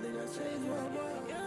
think I changed my mind. Oh, yeah.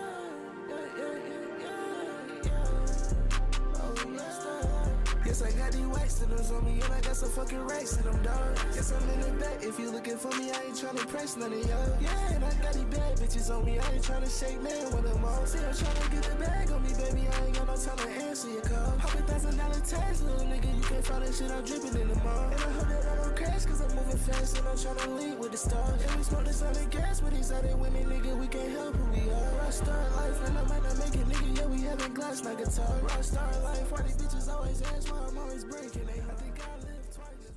Yes, I got these wax stickers on me, and I got some fucking racks in them, dog. Yes, I'm in the back. If you looking for me, I ain't tryna press none of y'all. Yeah, and I got these bad bitches on me. I ain't tryna shake man when I'm on. See, I'm tryna get the bag on me, baby. I ain't got no time to answer your call. Pop $1,000 tax, little nigga. You can't find that shit. I'm dripping in the mall. And I hope that I don't crash, cause I'm moving fast and I'm tryna lead with the stars. And we smoke this on the gas with these other women, nigga. We can't help who we are. Rockstar life, and I might not make it, nigga. Yeah, we having glass like guitar. Rockstar life, why these bitches always ask why I'm always breaking it. I think I live twice.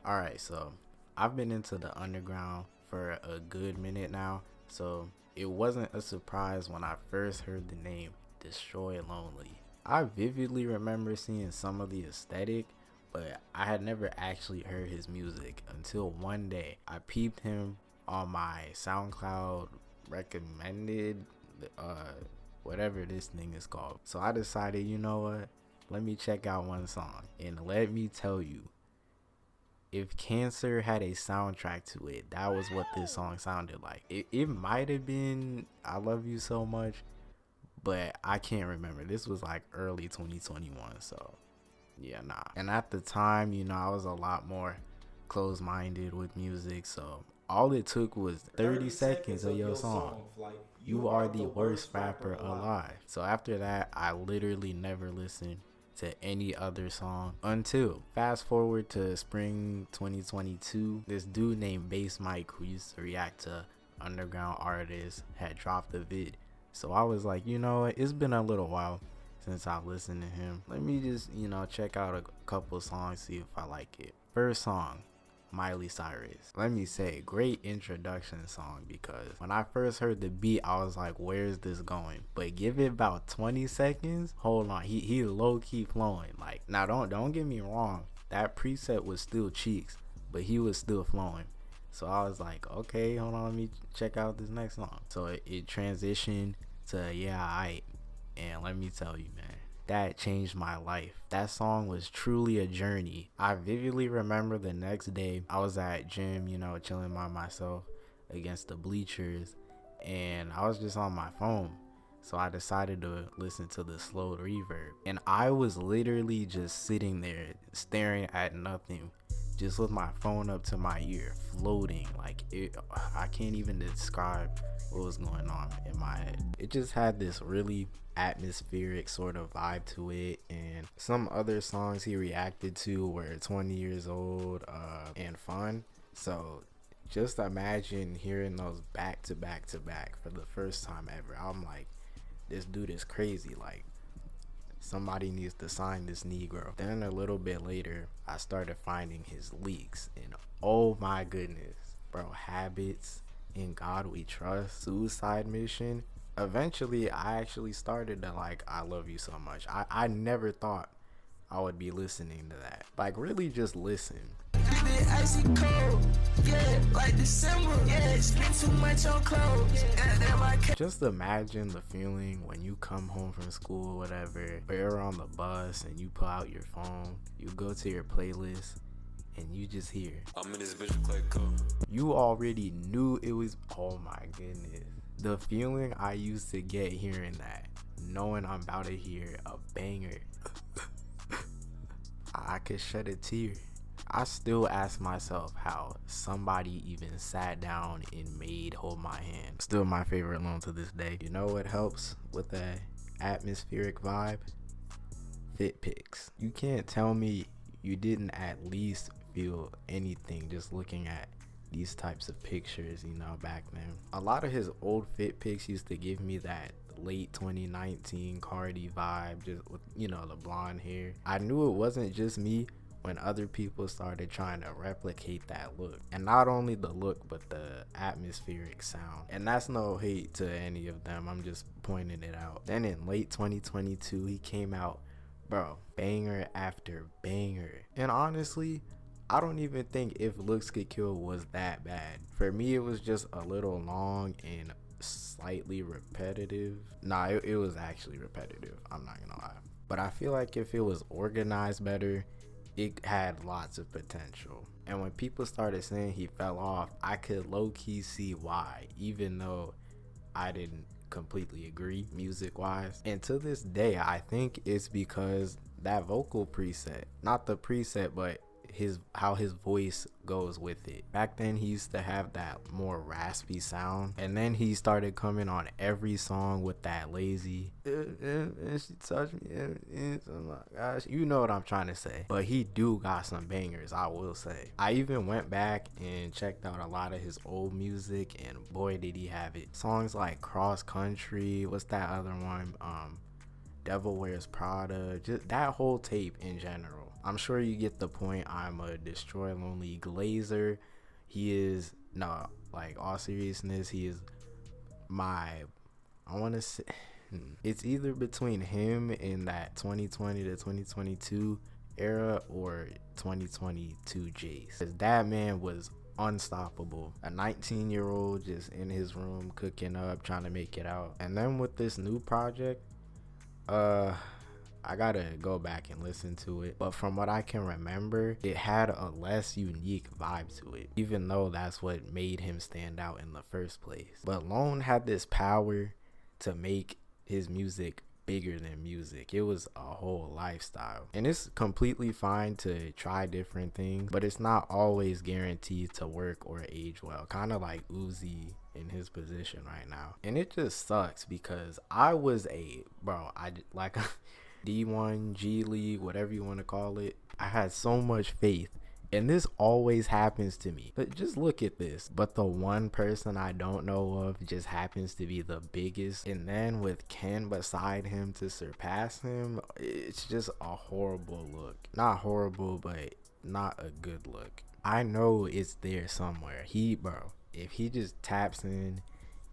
Alright, so I've been into the underground for a good minute now, so it wasn't a surprise when I first heard the name Destroy Lonely. I vividly remember seeing some of the aesthetic, but I had never actually heard his music until one day I peeped him on my SoundCloud recommended, whatever this thing is called. So I decided, you know what, let me check out one song, and let me tell you, if Cancer had a soundtrack to it, that was what this song sounded like. It might have been I Love You So Much, but I can't remember. This was like early 2021, so yeah, nah. And at the time, you know, I was a lot more closed-minded with music, so all it took was 30 seconds of your song. Like, you are the worst rapper alive. So after that, I literally never listened to any other song until fast forward to spring 2022. This dude named Bass Mike, who used to react to underground artists, had dropped a vid. So I was like, you know what, it's been a little while since I've listened to him. Let me just, you know, check out a couple songs, see if I like it. First song, Miley Cyrus. Let me say, great introduction song, because when I first heard the beat, I was like, where's this going? But give it about 20 seconds, hold on, he low-key flowing. Like, now don't get me wrong, that preset was still cheeks, but he was still flowing. So I was like, okay, hold on, let me check out this next song. So it transitioned to Yeah Aight, and let me tell you, man, that changed my life. That song was truly a journey. I vividly remember the next day I was at gym, you know, chilling by myself against the bleachers, and I was just on my phone. So I decided to listen to the slow reverb, and I was literally just sitting there staring at nothing, just with my phone up to my ear, floating. Like, I can't even describe what was going on in my head. It just had this really atmospheric sort of vibe to it. And some other songs he reacted to were 20 Years Old and Fun. So just imagine hearing those back to back to back for the first time ever. I'm like, this dude is crazy. Like, somebody needs to sign this Negro. Then a little bit later, I started finding his leaks, and oh my goodness, bro, Habits, In God We Trust, Suicide Mission. Eventually, I actually started to like I Love You So Much. I never thought I would be listening to that. Like, really just listen. Icy cold, yeah, like December, yeah, spend too much on clothes, goddamn I can't. Just imagine the feeling when you come home from school or whatever, or you're on the bus and you pull out your phone, you go to your playlist, and you just hear, I'm in this bitch like go. You already knew it was, oh my goodness. The feeling I used to get hearing that, knowing I'm about to hear a banger. I could shed a tear. I still ask myself how somebody even sat down and made Hold My Hand. Still my favorite alone to this day. You know what helps with that atmospheric vibe? Fit pics. You can't tell me you didn't at least feel anything just looking at these types of pictures, you know, back then. A lot of his old fit pics used to give me that late 2019 Carti vibe, just with, you know, the blonde hair. I knew it wasn't just me when other people started trying to replicate that look. And not only the look, but the atmospheric sound. And that's no hate to any of them, I'm just pointing it out. Then in late 2022, he came out, bro, banger after banger. And honestly, I don't even think If Looks Could Kill was that bad. For me, it was just a little long and slightly repetitive. Nah, it was actually repetitive, I'm not gonna lie. But I feel like if it was organized better, it had lots of potential. And when people started saying he fell off, I could low-key see why, even though I didn't completely agree music wise. And to this day, I think it's because that vocal preset, not the preset, but how his voice goes with it. Back then he used to have that more raspy sound, and then he started coming on every song with that lazy she touched me, oh my gosh, you know what I'm trying to say. But he do got some bangers, I will say. I even went back and checked out a lot of his old music, and boy did he have it. Songs like Cross Country, what's that other one, Devil Wears Prada, just that whole tape in general. I'm sure you get the point. I'm a Destroy Lonely Glazer. He is, no, like, all seriousness, he is my, I want to say, it's either between him in that 2020 to 2022 era or 2022 jaydes. Because that man was unstoppable. A 19-year-old just in his room cooking up, trying to make it out. And then with this new project, I gotta go back and listen to it, but from what I can remember, it had a less unique vibe to it, even though that's what made him stand out in the first place. But Lone had this power to make his music bigger than music. It was a whole lifestyle, and it's completely fine to try different things, but it's not always guaranteed to work or age well, kind of like Uzi in his position right now. And it just sucks because I was like D1, G League, whatever you want to call it. I had so much faith, and this always happens to me. But just look at this. But the one person I don't know of just happens to be the biggest, and then with Ken beside him to surpass him, it's just a horrible look. Not horrible, but not a good look. I know it's there somewhere. If he just taps in,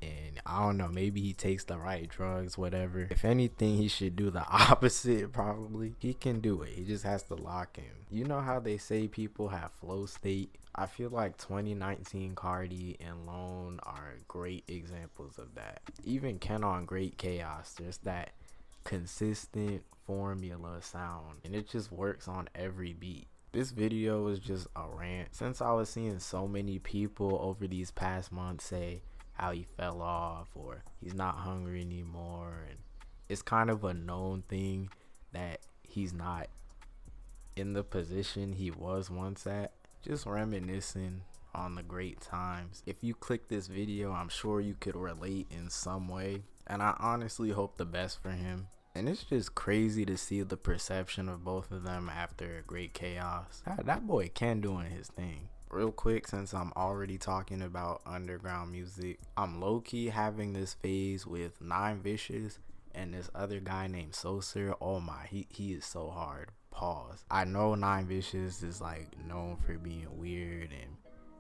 and I don't know, maybe he takes the right drugs, whatever. If anything, he should do the opposite, probably. He can do it. He just has to lock in. You know how they say people have flow state? I feel like 2019 Carti and Lone are great examples of that. Even Ken on Great Chaos, there's that consistent formula sound, and it just works on every beat. This video is just a rant. Since I was seeing so many people over these past months say how he fell off or he's not hungry anymore, and it's kind of a known thing that he's not in the position he was once at. Just reminiscing on the great times. If you click this video, I'm sure you could relate in some way, and I honestly hope the best for him. And it's just crazy to see the perception of both of them after Great Chaos. That boy Ken doing his thing. Real quick, since I'm already talking about underground music, I'm low-key having this phase with Nine Vicious and this other guy named Saucer. Oh my, he is so hard. Pause. I know Nine Vicious is like known for being weird, and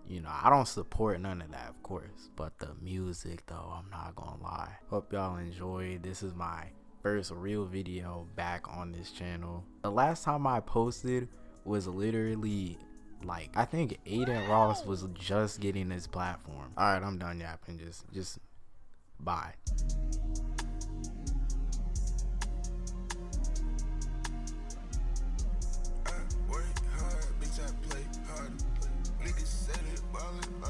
you know, I don't support none of that, of course. But the music though, I'm not gonna lie. Hope y'all enjoyed. This is my first real video back on this channel. The last time I posted was literally, like, I think Aiden Ross was just getting his platform. All right, I'm done yapping. Just bye. I work hard, bitch, I play hard. Niggas said it ballin'.